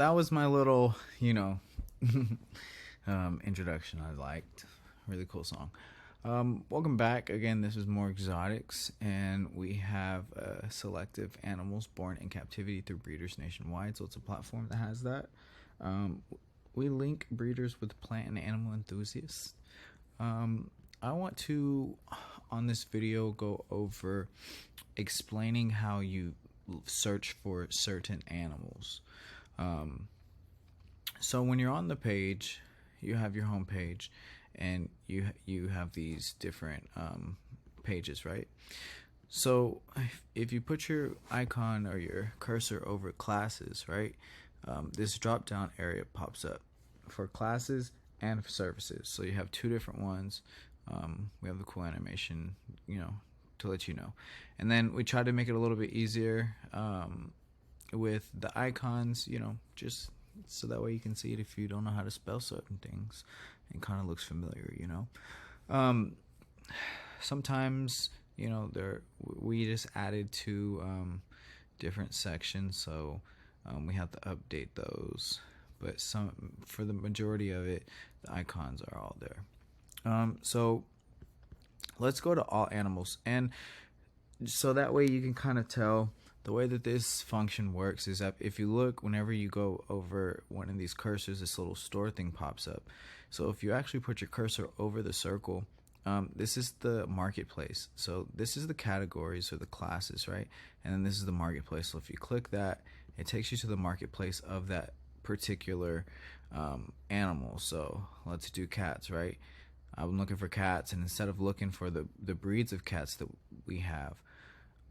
that was my little, introduction. I liked. Really cool song. Welcome back. Again, this is More Exotics, and we have selective animals born in captivity through breeders nationwide. So it's a platform that has that. Um, we link breeders with plant and animal enthusiasts. I want to, on this video, go over explaining how you search for certain animals. Um, so when you're on the page, you have your home page, and you have these different pages, right? So if you put your icon or your cursor over classes, right, this drop down area pops up for classes and for services. So you have two different ones. We have the cool animation, to let you know. And then we try to make it a little bit easier with the icons, just so that way you can see it if you don't know how to spell certain things. It kind of looks familiar. Um, Sometimes, we just added two different sections, so we have to update those. But for the majority of it, the icons are all there. So let's go to all animals, and so that way you can kind of tell the way that this function works is that if you look, whenever you go over one of these cursors, this little store thing pops up. So if you actually put your cursor over the circle, this is the marketplace. So this is the categories or the classes, right? And then this is the marketplace. So if you click that, it takes you to the marketplace of that particular animal. So let's do cats, right? I'm looking for cats, and instead of looking for the breeds of cats that we have,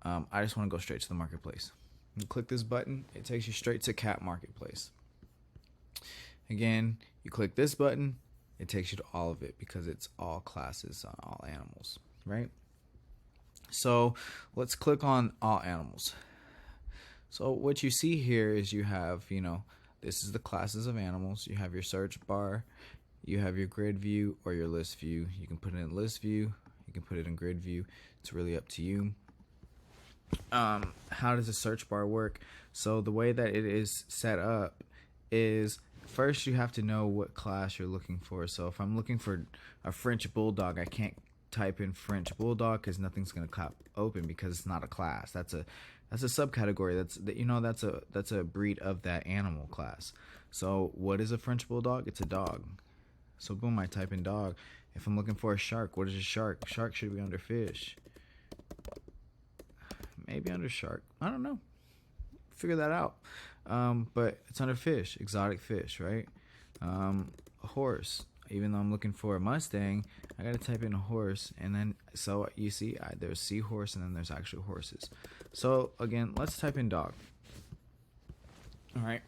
I just want to go straight to the marketplace. You click this button, it takes you straight to cat marketplace. Again, you click this button, it takes you to all of it because it's all classes on all animals, right? So let's click on all animals. So what you see here is you have, this is the classes of animals. You have your search bar, you have your grid view or your list view. You can put it in list view, you can put it in grid view. It's really up to you. How does the search bar work? So the way that it is set up is, first you have to know what class you're looking for. So if I'm looking for a French Bulldog, I can't type in French Bulldog because nothing's going to pop open because it's not a class. That's a subcategory. That's a breed of that animal class. So what is a French Bulldog? It's a dog. So boom, I type in dog. If I'm looking for a shark, what is a shark? Shark should be under fish. Maybe under shark. I don't know. Figure that out. But it's under fish, exotic fish, right? A horse. Even though I'm looking for a Mustang, I gotta type in a horse, and then so you see there's seahorse, and then there's actual horses. So again, let's type in dog. All right.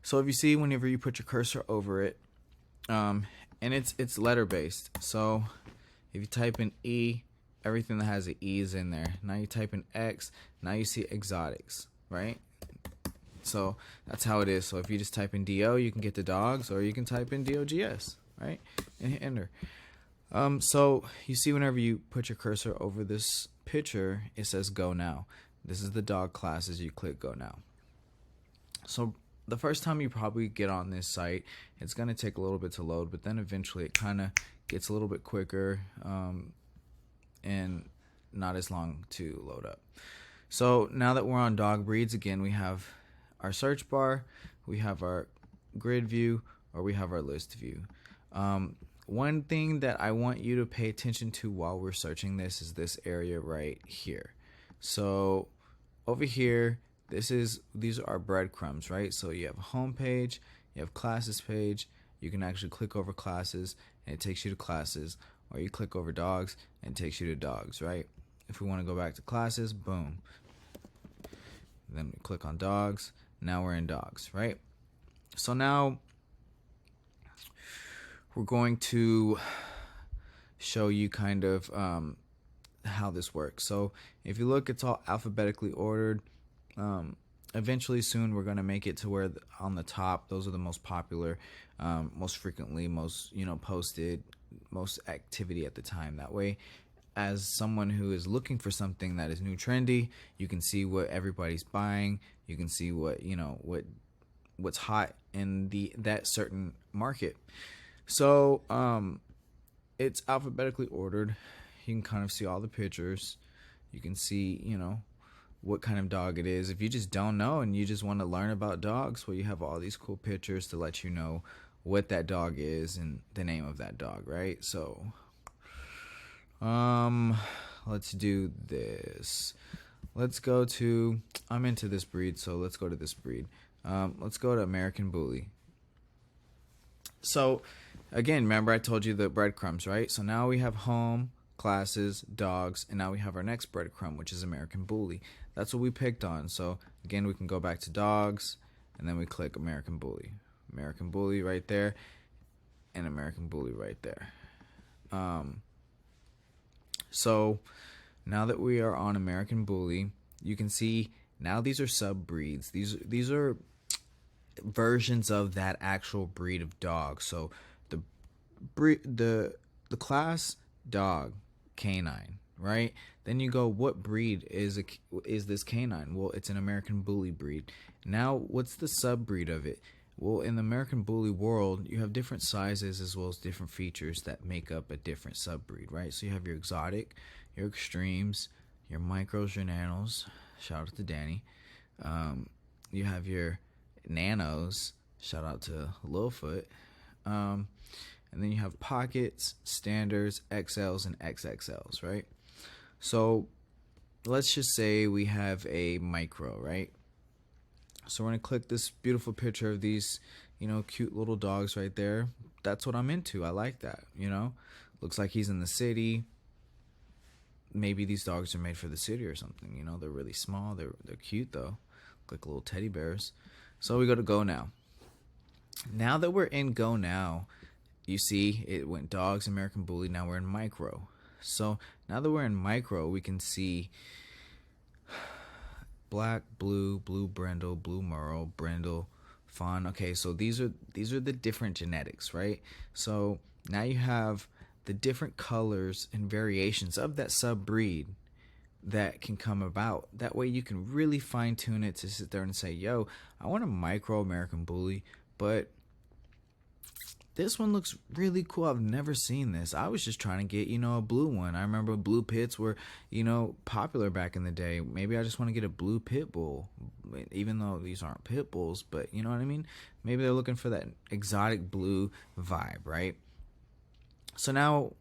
So if you see, whenever you put your cursor over it, and it's letter based. So if you type in E, everything that has an E is in there. Now you type in X, now you see exotics, right? So that's how it is. So if you just type in DO, you can get the dogs, or you can type in DOGS, right? And hit enter. So you see, whenever you put your cursor over this picture, it says go now. This is the dog classes. You click go now. So the first time you probably get on this site, it's going to take a little bit to load, but then eventually it kind of gets a little bit quicker, and not as long to load up. So now that we're on dog breeds, again, we have our search bar, we have our grid view, or we have our list view. One thing that I want you to pay attention to while we're searching this is this area right here. So over here, these are our breadcrumbs, right? So you have a home page, you have classes page. You can actually click over classes and it takes you to classes, or you click over dogs and it takes you to dogs, right? If we want to go back to classes, boom. Then we click on dogs. Now we're in dogs, right? So now we're going to show you kind of how this works. So if you look, it's all alphabetically ordered. Eventually soon we're going to make it to where on the top, those are the most popular, most frequently, most posted, most activity at the time. That way as someone who is looking for something that is new, trendy, you can see what everybody's buying. You can see what, what's hot in that certain market. So it's alphabetically ordered. You can kind of see all the pictures. You can see, what kind of dog it is. If you just don't know and you just want to learn about dogs, well, you have all these cool pictures to let you know what that dog is and the name of that dog, right? So let's do this. Let's go to, I'm into this breed, so let's go to this breed. Let's go to American Bully. So again, remember I told you the breadcrumbs, right? So now we have home, classes, dogs, and now we have our next breadcrumb, which is American Bully. That's what we picked on. So again, we can go back to dogs, and then we click American Bully. American Bully right there, and American Bully right there. So now that we are on American Bully, you can see now these are sub breeds. These are versions of that actual breed of dog. So the class dog, canine, right? Then you go, what breed is this canine? Well, it's an American Bully breed. Now, what's the sub breed of it? Well, in the American Bully world, you have different sizes as well as different features that make up a different sub breed, right? So you have your exotic, your extremes, your micros, your nanos. Shout out to Danny. You have your nanos. Shout out to Littlefoot. And then you have pockets, standards, XLs, and XXLs, right? So let's just say we have a micro, right? So we're going to click this beautiful picture of these, cute little dogs right there. That's what I'm into. I like that, Looks like he's in the city. Maybe these dogs are made for the city or something, They're really small. They're cute, though. Look like little teddy bears. So we go to Go Now. Now that we're in Go Now, you see it went dogs, American Bully. Now we're in micro. So now that we're in micro, we can see black, blue Brindle, blue Merle, Brindle, Fawn. Okay, so these are the different genetics, right? So now you have the different colors and variations of that sub breed that can come about. That way you can really fine tune it to sit there and say, yo, I want a micro American Bully, but this one looks really cool. I've never seen this. I was just trying to get, a blue one. I remember blue pits were, popular back in the day. Maybe I just want to get a blue pit bull, even though these aren't pit bulls, but you know what I mean? Maybe they're looking for that exotic blue vibe, right? So now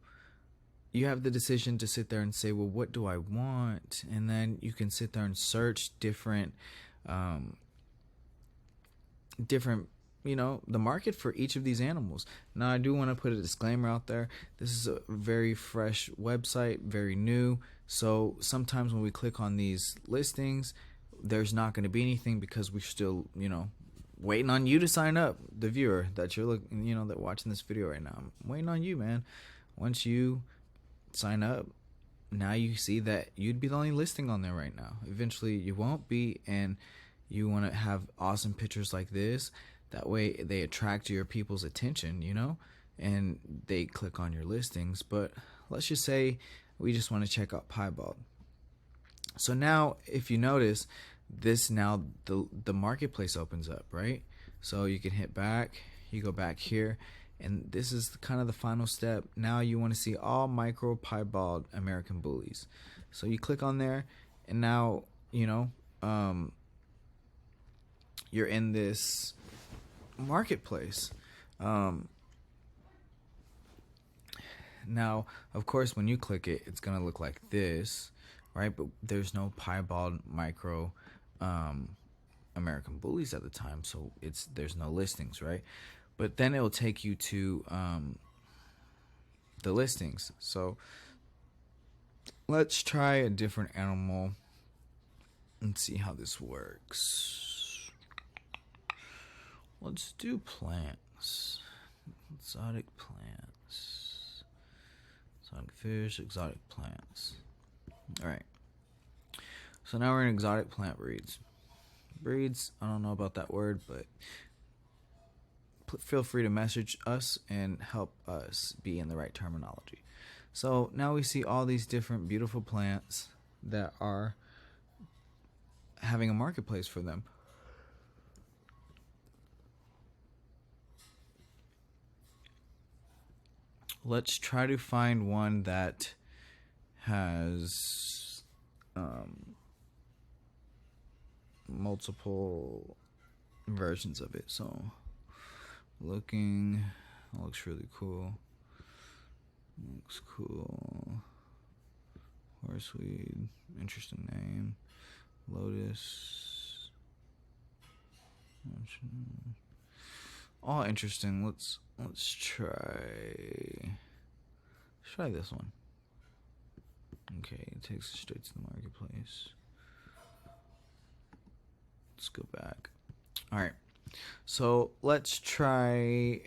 you have the decision to sit there and say, well, what do I want? And then you can sit there and search different, the market for each of these animals. Now, I do want to put a disclaimer out there. This is a very fresh website, very new. So sometimes when we click on these listings, there's not going to be anything because we're still, waiting on you to sign up, the viewer that you're looking, that watching this video right now. I'm waiting on you, man. Once you sign up, now you see that you'd be the only listing on there right now. Eventually you won't be, and you want to have awesome pictures like this. That way they attract your people's attention, and they click on your listings. But let's just say we just want to check out Piebald. So now if you notice this, now the marketplace opens up, right? So you can hit back, you go back here, and this is kind of the final step. Now you want to see all micro Piebald American Bullies. So you click on there, and now, you're in this marketplace. Now, of course, when you click it, it's going to look like this, right? But there's no Piebald micro American Bullies at the time, so there's no listings, right? But then it'll take you to the listings. So let's try a different animal and see how this works. Let's do plants. Exotic plants. Exotic fish, exotic plants. Alright. So now we're in exotic plant breeds. Breeds, I don't know about that word, but feel free to message us and help us be in the right terminology. So now we see all these different beautiful plants that are having a marketplace for them. Let's try to find one that has multiple versions of it. So looking, looks really cool. Looks cool. Horseweed, interesting name. Lotus. All interesting. Let's try this one. Okay, it takes us straight to the marketplace. Let's go back. All right. So let's try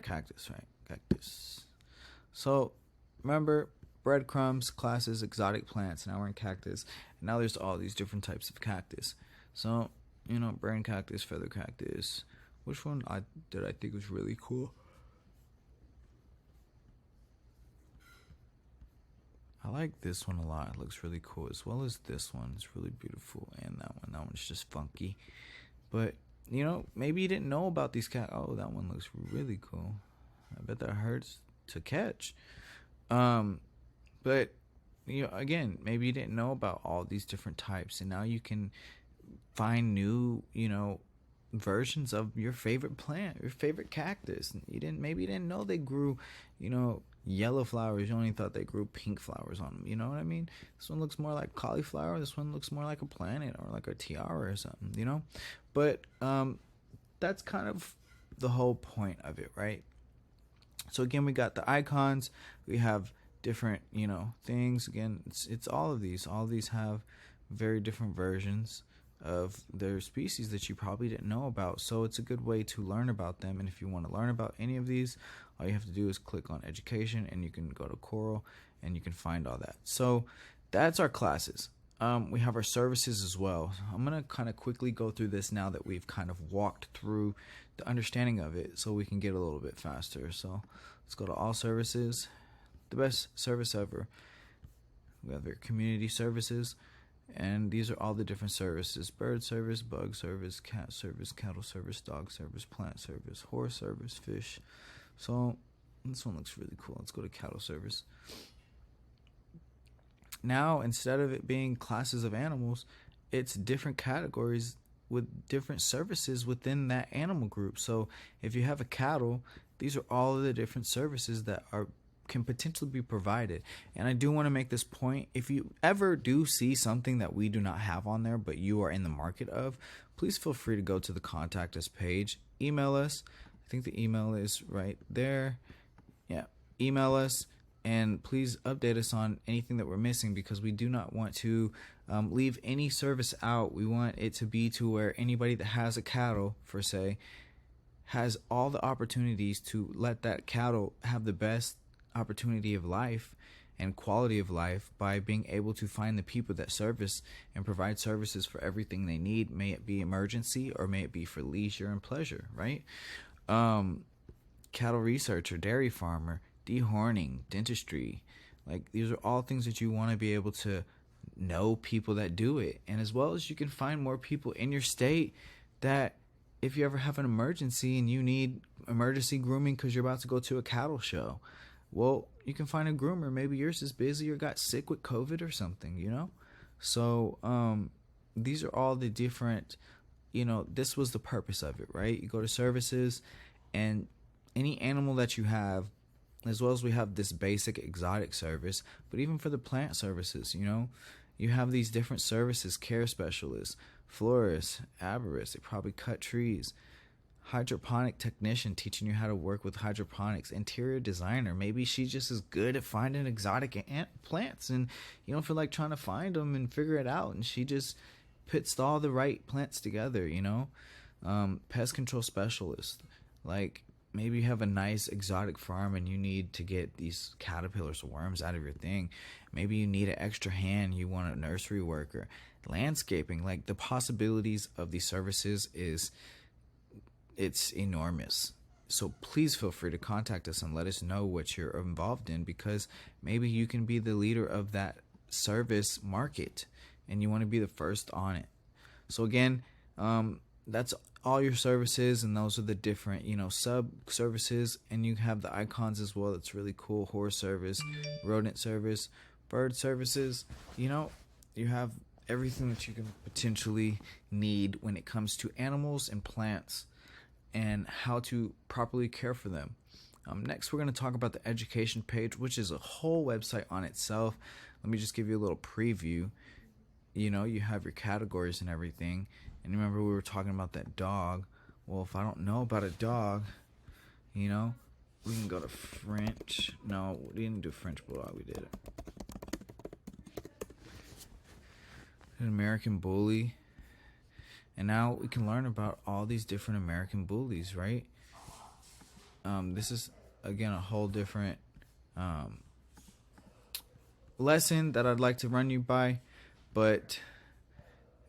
cactus, right? Cactus. So remember, breadcrumbs, classes, exotic plants. Now we're in cactus. And now there's all these different types of cactus. So, brain cactus, feather cactus. Which one I think was really cool? I like this one a lot. It looks really cool, as well as this one. It's really beautiful. And that one's just funky. But, maybe you didn't know about these Oh, that one looks really cool. I bet that hurts to catch. But, again, maybe you didn't know about all these different types. And now you can find new, versions of your favorite plant, your favorite cactus. Maybe you didn't know they grew, yellow flowers. You only thought they grew pink flowers on them. You know what I mean? This one looks more like cauliflower. This one looks more like a planet or like a tiara or something, But that's kind of the whole point of it, right? So again, we got the icons. We have different, things. Again, it's all of these. All of these have very different versions of their species that you probably didn't know about. So it's a good way to learn about them. And if you want to learn about any of these, all you have to do is click on education, and you can go to Coral and you can find all that. So that's our classes. We have our services as well. I'm going to kind of quickly go through this now that we've kind of walked through the understanding of it, so we can get a little bit faster. So let's go to all services. The best service ever. We have their community services. And these are all the different services: bird service, bug service, cat service, cattle service, dog service, plant service, horse service, fish. So this one looks really cool. Let's go to cattle service. Now, instead of it being classes of animals, it's different categories with different services within that animal group. So if you have a cattle, these are all of the different services that can potentially be provided. And I do want to make this point: if you ever do see something that we do not have on there but you are in the market of, please feel free to go to the contact us page, email us. I think the email is right there. Yeah, email us, and please update us on anything that we're missing, because we do not want to leave any service out. We want it to be to where anybody that has a cattle, for say, has all the opportunities to let that cattle have the best opportunity of life and quality of life by being able to find the people that service and provide services for everything they need, may it be emergency or may it be for leisure and pleasure, right? Cattle researcher, dairy farmer, dehorning, dentistry, like these are all things that you want to be able to know people that do it. And as well as you can find more people in your state that if you ever have an emergency and you need emergency grooming because you're about to go to a cattle show, well, you can find a groomer. Maybe yours is busy or got sick with COVID or something, So these are all the different, this was the purpose of it, right? You go to services, and any animal that you have, as well as we have this basic exotic service, but even for the plant services, you have these different services: care specialists, florists, arborists, they probably cut trees, hydroponic technician teaching you how to work with hydroponics, interior designer, maybe she just is good at finding exotic plants and you don't feel like trying to find them and figure it out, and she just puts all the right plants together. Pest control specialist, like maybe you have a nice exotic farm and you need to get these caterpillars or worms out of your thing. Maybe you need an extra hand, you want a nursery worker. Landscaping, like the possibilities of these services it's enormous. So please feel free to contact us and let us know what you're involved in, because maybe you can be the leader of that service market and you want to be the first on it. So again, that's all your services, and those are the different, sub services, and you have the icons as well. It's really cool. Horse service, rodent service, bird services. You have everything that you can potentially need when it comes to animals and plants and how to properly care for them. Next, we're going to talk about the education page, which is a whole website on itself. Let me just give you a little preview. You have your categories and everything. And remember, we were talking about that dog. Well, if I don't know about a dog, we can go to French. No, we didn't do French Bulldog. We did an American Bully. And now we can learn about all these different American Bullies, right? This is, again, a whole different lesson that I'd like to run you by. But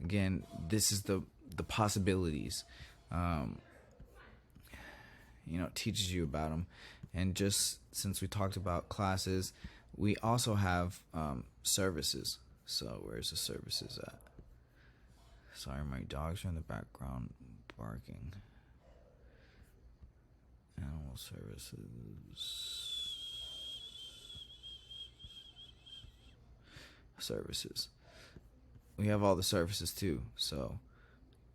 again, this is the possibilities. It teaches you about them. And just since we talked about classes, we also have services. So where's the services at? Sorry, my dogs are in the background barking. Animal services. We have all the services too. So,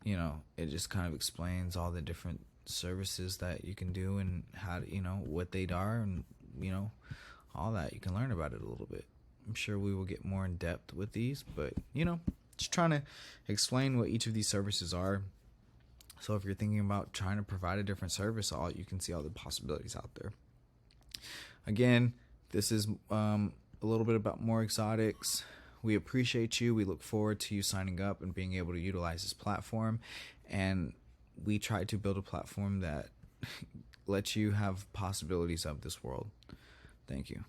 it just kind of explains all the different services that you can do and how, what they are, and, all that. You can learn about it a little bit. I'm sure we will get more in depth with these, but, just trying to explain what each of these services are. So if you're thinking about trying to provide a different service, you can see all the possibilities out there. Again, this is a little bit about More Exotics. We appreciate you. We look forward to you signing up and being able to utilize this platform. And we try to build a platform that lets you have possibilities of this world. Thank you.